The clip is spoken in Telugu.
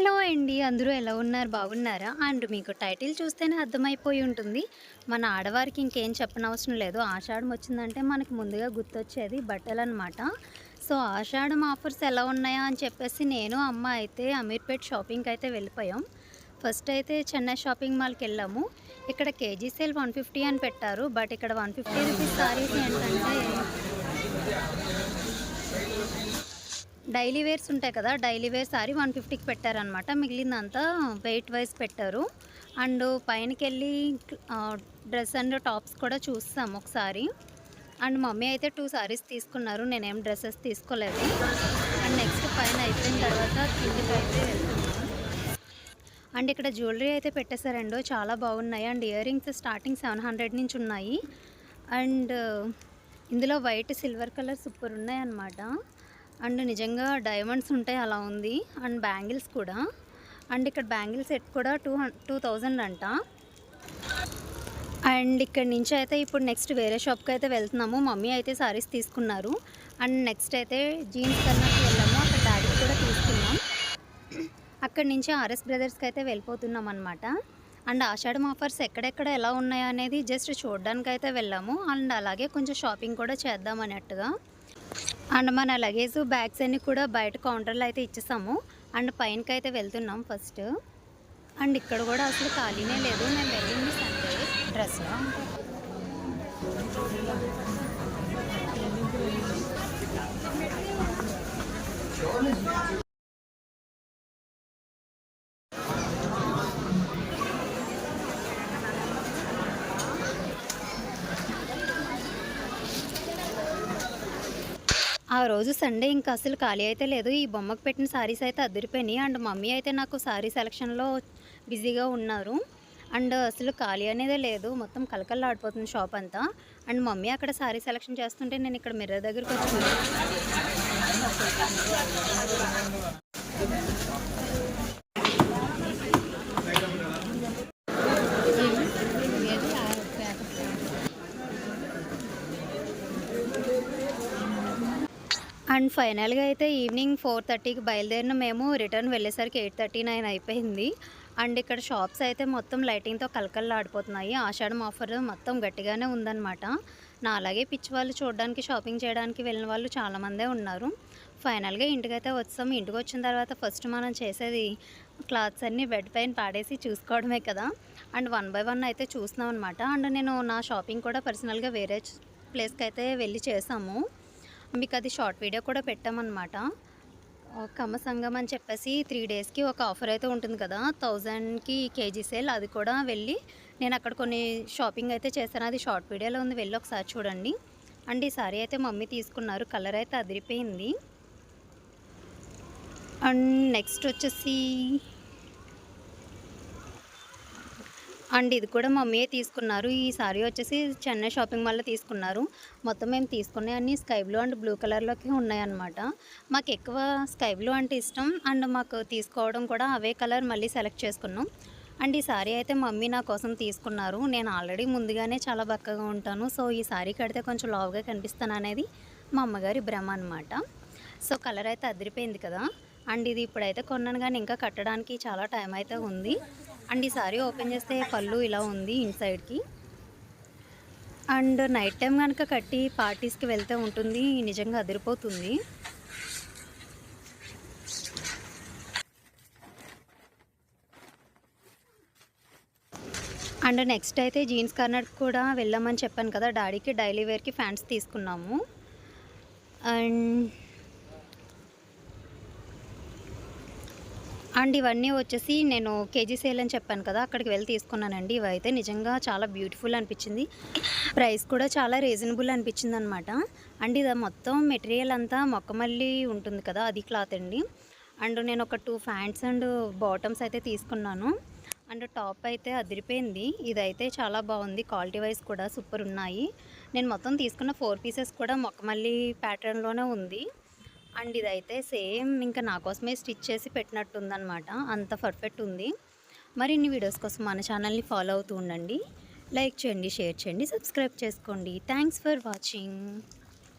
హలో అండి. అందరూ ఎలా ఉన్నారు? బాగున్నారా? అండ్ మీకు టైటిల్ చూస్తేనే అర్థమైపోయి ఉంటుంది. మన ఆడవారికి ఇంకేం చెప్పనవసరం లేదు. ఆషాఢం వచ్చిందంటే మనకి ముందుగా గుర్తొచ్చేది బట్టలనమాట. సో, ఆషాఢం ఆఫర్స్ ఎలా ఉన్నాయా అని చెప్పేసి నేను, అమ్మ అయితే అమీర్పేట్ షాపింగ్‌కయితే వెళ్ళిపోయాం. ఫస్ట్ అయితే చెన్నై షాపింగ్ మాల్‌కెళ్ళాము. ఇక్కడ కేజీ సేల్ 150 అని పెట్టారు. బట్ ఇక్కడ 150 రూపీస్ సారీస్ ఏంటంటే డైలీ వేర్స్ ఉంటాయి కదా! డైలీ వేర్ సారీ 150కి పెట్టారనమాట. మిగిలిందంతా వెయిట్ వైస్ పెట్టారు. అండ్ పైనకెళ్ళి డ్రెస్ అండ్ టాప్స్ కూడా చూసాం ఒకసారి. అండ్ మమ్మీ అయితే 2 సారీస్ తీసుకున్నారు. నేనేం డ్రెసెస్ తీసుకోలేదు. అండ్ నెక్స్ట్ పైన అయిపోయిన తర్వాత కిందకైతే వెళ్తున్నాం. అండ్ ఇక్కడ జ్యువెలరీ అయితే పెట్టేశారండో చాలా బాగున్నాయి. అండ్ ఇయర్ రింగ్స్ స్టార్టింగ్ 700 నుంచి ఉన్నాయి. అండ్ ఇందులో వైట్, సిల్వర్ కలర్ సూపర్ ఉన్నాయన్నమాట. అండ్ నిజంగా డైమండ్స్ ఉంటాయి అలా ఉంది. అండ్ బ్యాంగిల్స్ కూడా. అండ్ ఇక్కడ బ్యాంగిల్ సెట్ కూడా 2000 అంట. అండ్ ఇక్కడ నుంచి అయితే ఇప్పుడు నెక్స్ట్ వేరే షాప్కి అయితే వెళ్తున్నాము. మమ్మీ అయితే సారీస్ తీసుకున్నారు. అండ్ నెక్స్ట్ అయితే జీన్స్ కన్నకి వెళ్ళాము. అక్కడ డాడీకి కూడా తీసుకున్నాం. అక్కడి నుంచి ఆర్ఎస్ బ్రదర్స్కి అయితే వెళ్ళిపోతున్నాం అనమాట. అండ్ ఆషాఢం ఆఫర్స్ ఎక్కడెక్కడ ఎలా ఉన్నాయో అనేది జస్ట్ చూడడానికి అయితే వెళ్ళాము. అండ్ అలాగే కొంచెం షాపింగ్ కూడా చేద్దాం అన్నట్టుగా. అండ్ మన లగేజ్ బ్యాగ్స్ అన్నీ కూడా బయట కౌంటర్లో అయితే ఇచ్చేసాము. అండ్ పైనకైతే వెళ్తున్నాం ఫస్ట్. అండ్ ఇక్కడ కూడా అసలు ఖాళీనే లేదు. మేము వెళ్ళింది సండే డ్రెస్లో. ఆ రోజు సండే ఇంకా అసలు ఖాళీ అయితే లేదు. ఈ బొమ్మకు పెట్టిన సారీస్ అయితే అదిరిపోయినాయి. అండ్ మమ్మీ అయితే నాకు సారీ సెలక్షన్లో బిజీగా ఉన్నారు. అండ్ అసలు ఖాళీ అనేదే లేదు. మొత్తం కలకల్లాడిపోతుంది షాప్ అంతా. అండ్ మమ్మీ అక్కడ సారీ సెలక్షన్ చేస్తుంటే నేను ఇక్కడ మిర్రర్ దగ్గరికి వచ్చి అండ్ ఫైనల్గా అయితే ఈవినింగ్ 4:30కి బయలుదేరిన మేము రిటర్న్ వెళ్ళేసరికి 8:39 అయిపోయింది. అండ్ ఇక్కడ షాప్స్ అయితే మొత్తం లైటింగ్తో కలకల్లాడిపోతున్నాయి. ఆషాఢం ఆఫర్ మొత్తం గట్టిగానే ఉందన్నమాట. నా అలాగే పిచ్చి వాళ్ళు చూడడానికి షాపింగ్ చేయడానికి వెళ్ళిన వాళ్ళు చాలామందే ఉన్నారు. ఫైనల్గా ఇంటికైతే వచ్చాం. ఇంటికి వచ్చిన తర్వాత ఫస్ట్ మనం చేసేది క్లాత్స్ అన్నీ బెడ్ పైన పాడేసి చూసుకోవడమే కదా. అండ్ 1 బై 1 అయితే చూస్తున్నాం అనమాట. అండ్ నేను నా షాపింగ్ కూడా పర్సనల్గా వేరే ప్లేస్కి అయితే వెళ్ళి చేసాము. మీకు అది షార్ట్ వీడియో కూడా పెట్టామన్నమాట. కమ్మ సంగం అని చెప్పేసి 3 డేస్కి ఒక ఆఫర్ అయితే ఉంటుంది కదా, 1000కి కేజీ సేల్. అది కూడా వెళ్ళి నేను అక్కడ కొన్ని షాపింగ్ అయితే చేశాను. అది షార్ట్ వీడియోలో ఉంది, వెళ్ళి ఒకసారి చూడండి. అండ్ ఈ సారీ అయితే మమ్మీ తీసుకున్నారు. కలర్ అయితే అదిరిపోయింది. అండ్ నెక్స్ట్ వచ్చేసి అండ్ ఇది కూడా మమ్మీయే తీసుకున్నారు. ఈ సారీ వచ్చేసి చెన్నై షాపింగ్ మాల్లో తీసుకున్నారు. మొత్తం మేము తీసుకునే అన్నీ స్కై బ్లూ అండ్ బ్లూ కలర్లోకి ఉన్నాయన్నమాట. మాకు ఎక్కువ స్కై బ్లూ అంటే ఇష్టం. అండ్ మాకు తీసుకోవడం కూడా అవే కలర్ మళ్ళీ సెలెక్ట్ చేసుకున్నాం. అండ్ ఈ సారీ అయితే మమ్మీ నా కోసం తీసుకున్నారు. నేను ఆల్రెడీ ముందుగానే చాలా బక్కగా ఉంటాను. సో ఈ సారీ కడితే కొంచెం లావుగా కనిపిస్తాను అనేది మా అమ్మగారి భ్రమ అనమాట. సో కలర్ అయితే అదిరిపోయింది కదా. అండ్ ఇది ఇప్పుడైతే కొన్నాను కానీ ఇంకా కట్టడానికి చాలా టైం అయితే ఉంది. అండ్ ఈ సారీ ఓపెన్ చేస్తే పళ్ళు ఇలా ఉంది ఇన్సైడ్కి. అండ్ నైట్ టైం కనుక కట్టి పార్టీస్కి వెళ్తే ఉంటుంది, నిజంగా అదిరిపోతుంది. అండ్ నెక్స్ట్ అయితే జీన్స్ కార్నర్ కూడా వెళ్ళామని చెప్పాను కదా, డాడీకి డైలీ వేర్కి ఫ్యాంట్స్ తీసుకున్నాము. అండ్ ఇవన్నీ వచ్చేసి నేను కేజీ సేల్ అని చెప్పాను కదా, అక్కడికి వెళ్ళి తీసుకున్నానండి. ఇవైతే నిజంగా చాలా బ్యూటిఫుల్ అనిపించింది. ప్రైస్ కూడా చాలా రీజనబుల్ అనిపించింది అనమాట. అండ్ ఇది మొత్తం మెటీరియల్ అంతా మొక్కమల్లి ఉంటుంది కదా, అది క్లాత్ అండి. అండ్ నేను ఒక 2 ప్యాంట్స్ అండ్ బాటమ్స్ అయితే తీసుకున్నాను. అండ్ టాప్ అయితే అదిరిపోయింది. ఇదైతే చాలా బాగుంది. క్వాలిటీ వైజ్ కూడా సూపర్ ఉన్నాయి. నేను మొత్తం తీసుకున్న 4 పీసెస్ కూడా మొక్కమల్లి ప్యాటర్న్లోనే ఉంది. అండ్ ఇదైతే సేమ్ ఇంకా నా కోసమే స్టిచ్ చేసి పెట్టినట్టుందనమాట. అంత పర్ఫెక్ట్ ఉంది. మరిన్ని వీడియోస్ కోసం మన ఛానల్ని ఫాలో అవుతూ ఉండండి. లైక్ చేయండి, షేర్ చేయండి, సబ్స్క్రైబ్ చేసుకోండి. Thanks for watching.